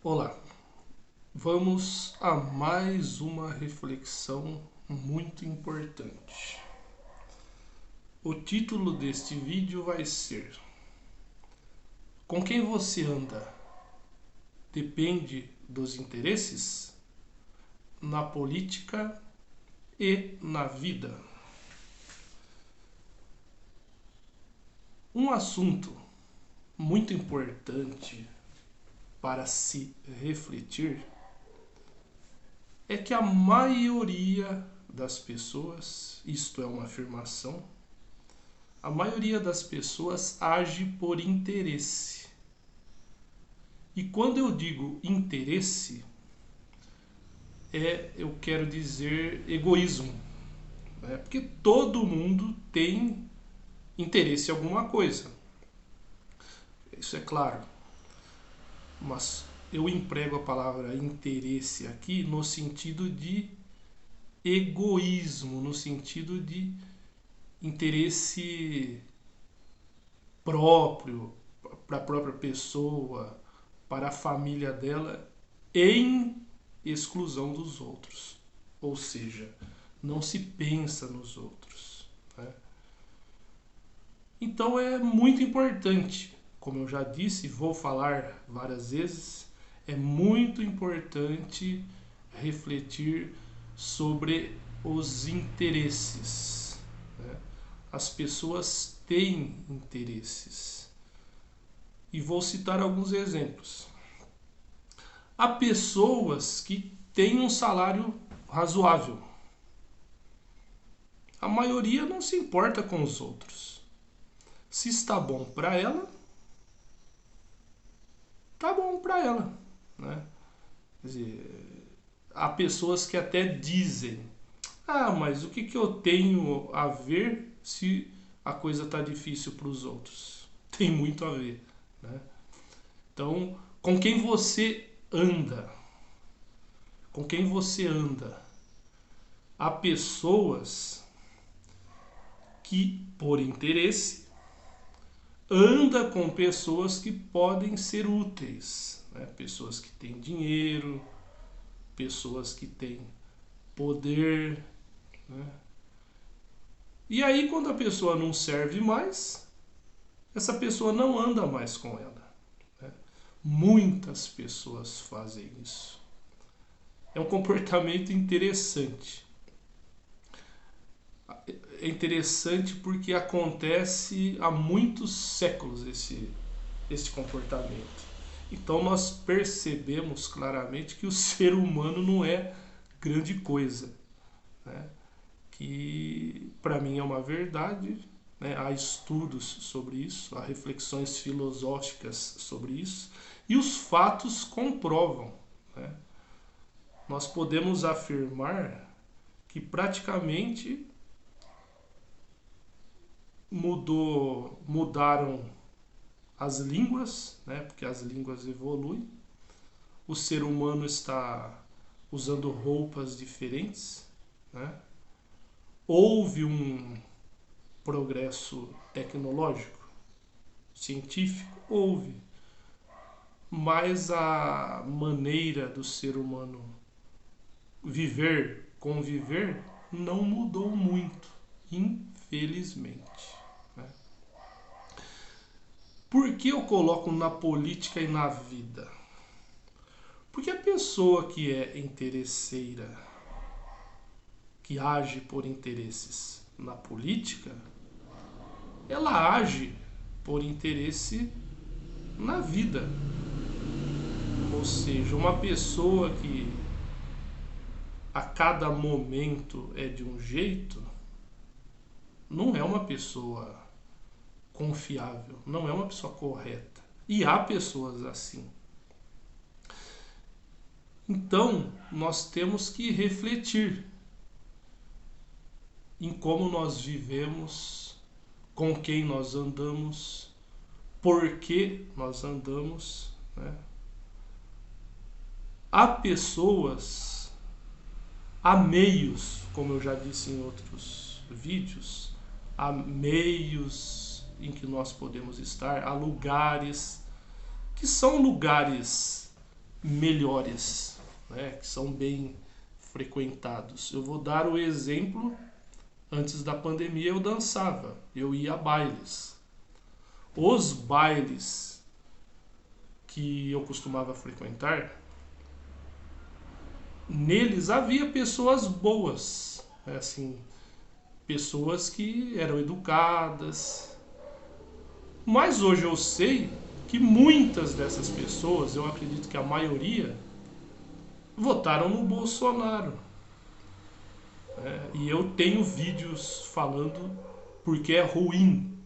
Olá, vamos a mais uma reflexão muito importante. O título deste vídeo vai ser: Com quem você anda depende dos interesses? Na política e na vida. Um assunto muito importante para se refletir é que a maioria das pessoas, isto é uma afirmação, a maioria das pessoas age por interesse. E quando eu digo interesse, eu quero dizer egoísmo, né? Porque todo mundo tem interesse em alguma coisa, isso é claro, mas eu emprego a palavra interesse aqui no sentido de egoísmo, no sentido de interesse próprio para a própria pessoa, para a família dela, em exclusão dos outros. Ou seja, não se pensa nos outros, né? Então é muito importante, como eu já disse e vou falar várias vezes, é muito importante refletir sobre os interesses, né? As pessoas têm interesses. E vou citar alguns exemplos. Há pessoas que têm um salário razoável. A maioria não se importa com os outros. Se está bom para ela, tá bom para ela, né? Quer dizer, há pessoas que até dizem: "Ah, mas o que eu tenho a ver se a coisa tá difícil para os outros?" Tem muito a ver, né? Então, com quem você anda? Com quem você anda? Há pessoas que, por interesse, anda com pessoas que podem ser úteis, né? Pessoas que têm dinheiro, pessoas que têm poder, né? E aí, quando a pessoa não serve mais, essa pessoa não anda mais com ela, né? Muitas pessoas fazem isso. É um comportamento interessante. É interessante porque acontece há muitos séculos esse comportamento. Então nós percebemos claramente que o ser humano não é grande coisa, né? Que para mim é uma verdade, né? Há estudos sobre isso, há reflexões filosóficas sobre isso e os fatos comprovam, né? Nós podemos afirmar que praticamente mudaram as línguas, né? Porque as línguas evoluem. O ser humano está usando roupas diferentes, né? Houve um progresso tecnológico, científico, houve, mas a maneira do ser humano viver, conviver, não mudou muito, infelizmente, né? Por que eu coloco na política e na vida? Porque a pessoa que é interesseira, que age por interesses na política, ela age por interesse na vida. Ou seja, uma pessoa que a cada momento é de um jeito, não é uma pessoa confiável, não é uma pessoa correta. E há pessoas assim. Então, nós temos que refletir em como nós vivemos, com quem nós andamos, por que nós andamos, né? Há pessoas, há meios, como eu já disse em outros vídeos, há meios em que nós podemos estar, há lugares que são lugares melhores, né, que são bem frequentados. Eu vou dar o exemplo. Antes da pandemia eu dançava, eu ia a bailes. Os bailes que eu costumava frequentar, neles havia pessoas boas, assim, pessoas que eram educadas. Mas hoje eu sei que muitas dessas pessoas, eu acredito que a maioria, votaram no Bolsonaro. E eu tenho vídeos falando porque é ruim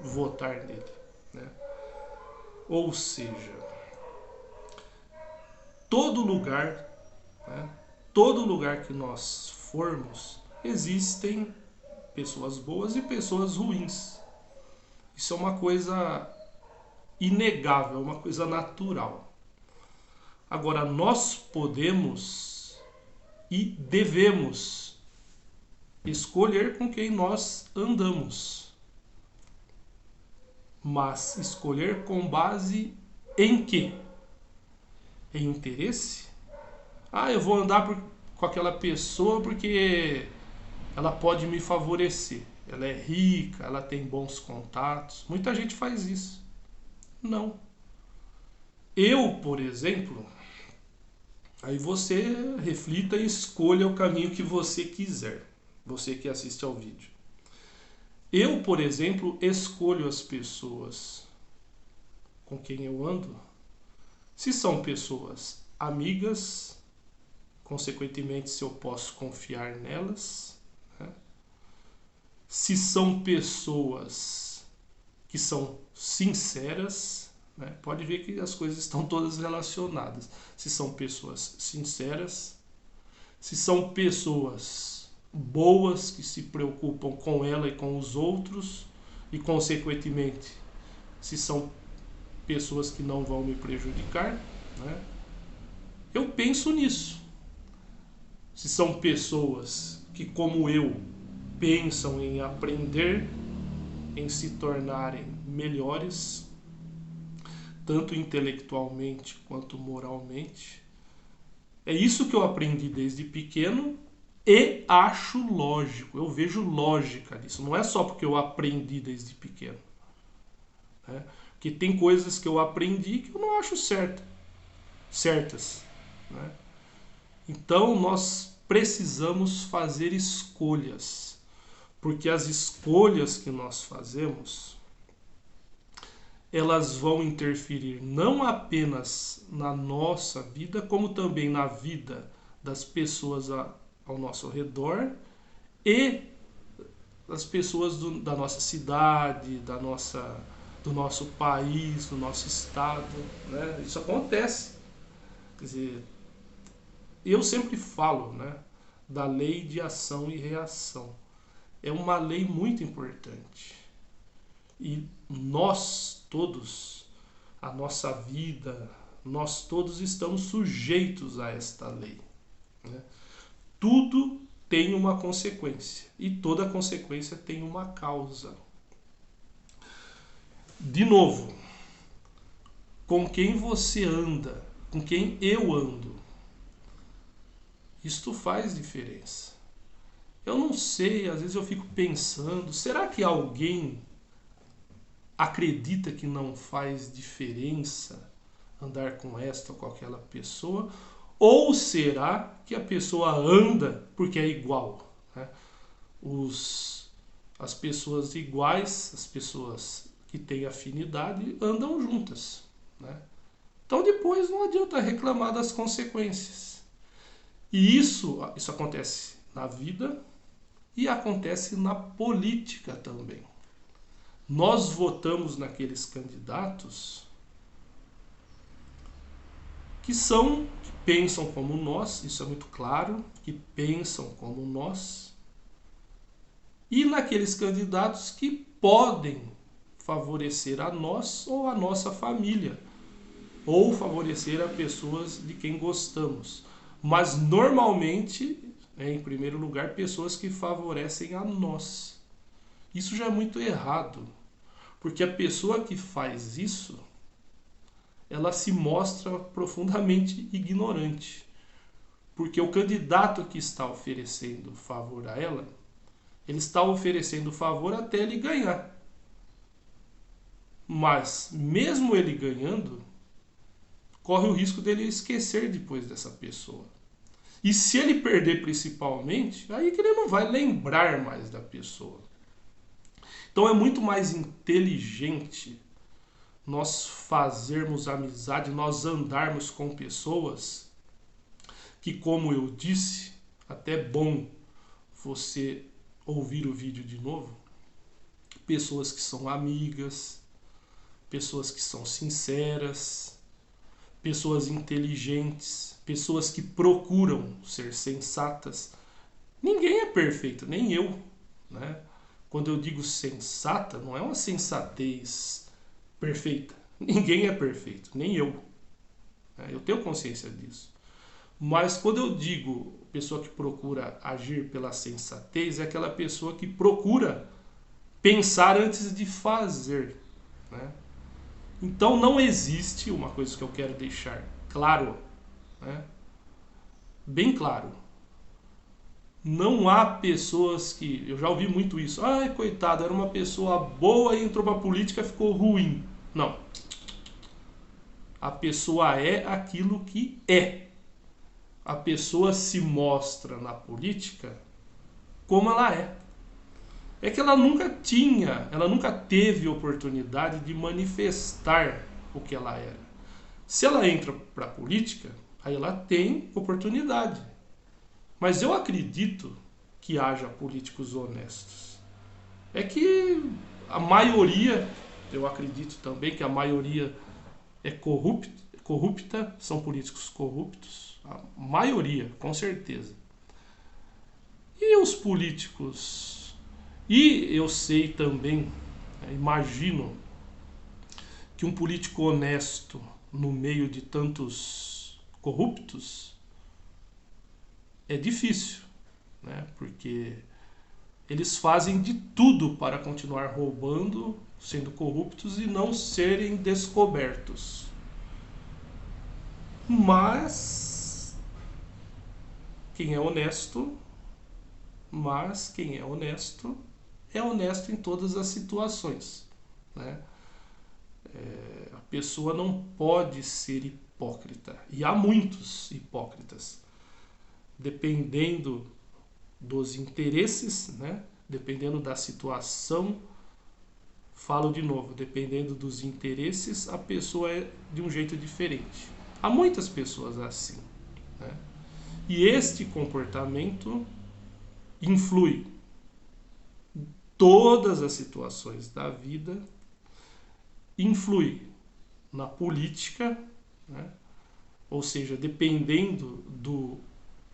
votar nele. Né? Ou seja, todo lugar, né, todo lugar que nós formos, existem pessoas boas e pessoas ruins. Isso é uma coisa inegável, uma coisa natural. Agora, nós podemos e devemos escolher com quem nós andamos. Mas escolher com base em quê? Em interesse? Eu vou andar com aquela pessoa porque ela pode me favorecer. Ela é rica, ela tem bons contatos. Muita gente faz isso. Não. Eu, por exemplo, aí você reflita e escolha o caminho que você quiser. Você que assiste ao vídeo. Eu, por exemplo, escolho as pessoas com quem eu ando. Se são pessoas amigas, consequentemente, se eu posso confiar nelas. Né? Se são pessoas que são sinceras, né? Pode ver que as coisas estão todas relacionadas. Se são pessoas sinceras, se são pessoas boas que se preocupam com ela e com os outros e, consequentemente, se são pessoas que não vão me prejudicar, né? Eu penso nisso. Se são pessoas que, como eu, pensam em aprender, em se tornarem melhores, tanto intelectualmente quanto moralmente. É isso que eu aprendi desde pequeno e acho lógico. Eu vejo lógica nisso. Não é só porque eu aprendi desde pequeno. Né? Porque tem coisas que eu aprendi que eu não acho certas. Né? Então nós precisamos fazer escolhas. Porque as escolhas que nós fazemos, elas vão interferir não apenas na nossa vida, como também na vida das pessoas ao nosso redor e das pessoas da nossa cidade, do nosso país, do nosso estado. Né? Isso acontece. Quer dizer, eu sempre falo, né, da lei de ação e reação. É uma lei muito importante. E nós todos, a nossa vida, nós todos estamos sujeitos a esta lei. Né? Tudo tem uma consequência e toda consequência tem uma causa. De novo, com quem você anda, com quem eu ando, isto faz diferença. Eu não sei, às vezes eu fico pensando, será que alguém acredita que não faz diferença andar com esta ou com aquela pessoa? Ou será que a pessoa anda porque é igual? Né? As pessoas iguais, as pessoas que têm afinidade, andam juntas. Né? Então depois não adianta reclamar das consequências. E isso acontece na vida e acontece na política também. Nós votamos naqueles candidatos que pensam como nós, isso é muito claro, que pensam como nós, e naqueles candidatos que podem favorecer a nós ou a nossa família, ou favorecer a pessoas de quem gostamos. Mas normalmente, em primeiro lugar, pessoas que favorecem a nós. Isso já é muito errado, porque a pessoa que faz isso, ela se mostra profundamente ignorante. Porque o candidato que está oferecendo favor a ela, ele está oferecendo favor até ele ganhar. Mas, mesmo ele ganhando, corre o risco dele esquecer depois dessa pessoa. E se ele perder principalmente, aí que ele não vai lembrar mais da pessoa. Então é muito mais inteligente nós fazermos amizade, nós andarmos com pessoas que, como eu disse, até é bom você ouvir o vídeo de novo, pessoas que são amigas, pessoas que são sinceras, pessoas inteligentes, pessoas que procuram ser sensatas. Ninguém é perfeito, nem eu, né? Quando eu digo sensata, não é uma sensatez perfeita. Ninguém é perfeito, nem eu. Eu tenho consciência disso. Mas quando eu digo pessoa que procura agir pela sensatez, é aquela pessoa que procura pensar antes de fazer, né? Então não existe, uma coisa que eu quero deixar claro, né? Bem claro. Não há pessoas que... Eu já ouvi muito isso. Ai, coitado, era uma pessoa boa e entrou pra política e ficou ruim. Não. A pessoa é aquilo que é. A pessoa se mostra na política como ela é. É que ela nunca teve oportunidade de manifestar o que ela era. Se ela entra para a política, aí ela tem oportunidade. Mas eu acredito que haja políticos honestos. É que a maioria, eu acredito também que a maioria é corrupta, são políticos corruptos. A maioria, com certeza. E os políticos? E eu sei também, imagino, que um político honesto no meio de tantos corruptos é difícil, né? Porque eles fazem de tudo para continuar roubando, sendo corruptos e não serem descobertos. Mas quem é honesto é honesto em todas as situações, né? A pessoa não pode ser hipócrita. E há muitos hipócritas. Dependendo dos interesses, né? Dependendo da situação, falo de novo, dependendo dos interesses, a pessoa é de um jeito diferente. Há muitas pessoas assim, né? E este comportamento influi em todas as situações da vida, influi na política, né? Ou seja, dependendo do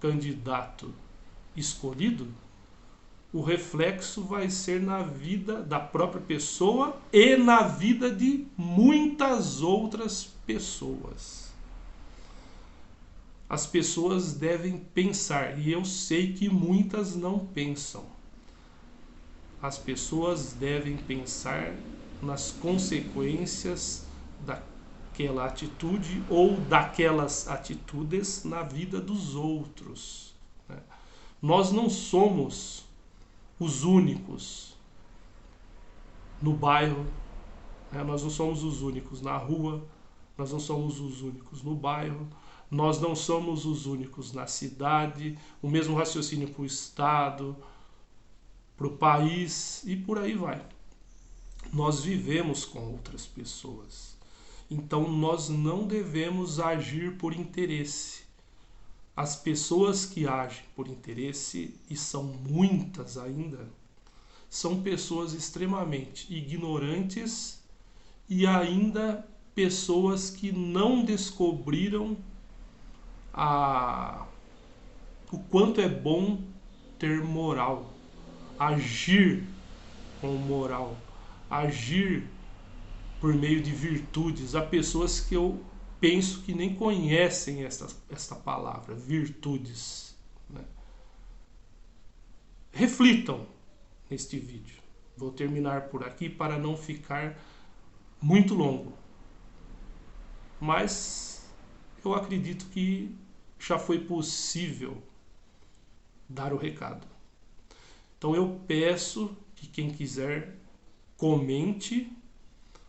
candidato escolhido, o reflexo vai ser na vida da própria pessoa e na vida de muitas outras pessoas. As pessoas devem pensar, e eu sei que muitas não pensam. As pessoas devem pensar nas consequências daquela atitude ou daquelas atitudes na vida dos outros. Nós não somos os únicos no bairro, nós não somos os únicos na rua, nós não somos os únicos no bairro, nós não somos os únicos na cidade, o mesmo raciocínio para o Estado, para o país e por aí vai. Nós vivemos com outras pessoas, então nós não devemos agir por interesse. As pessoas que agem por interesse, e são muitas ainda, são pessoas extremamente ignorantes e ainda pessoas que não descobriram o quanto é bom ter moral, agir com moral, agir por meio de virtudes. Há pessoas que eu penso que nem conhecem esta palavra, virtudes, né? Reflitam neste vídeo. Vou terminar por aqui para não ficar muito longo. mas eu acredito que já foi possível dar o recado. Então eu peço que quem quiser comente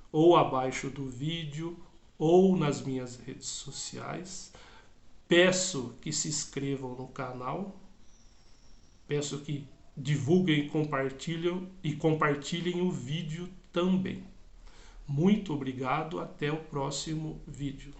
ou abaixo do vídeo ou nas minhas redes sociais. Peço que se inscrevam no canal. Peço que divulguem e compartilhem o vídeo também. Muito obrigado, até o próximo vídeo.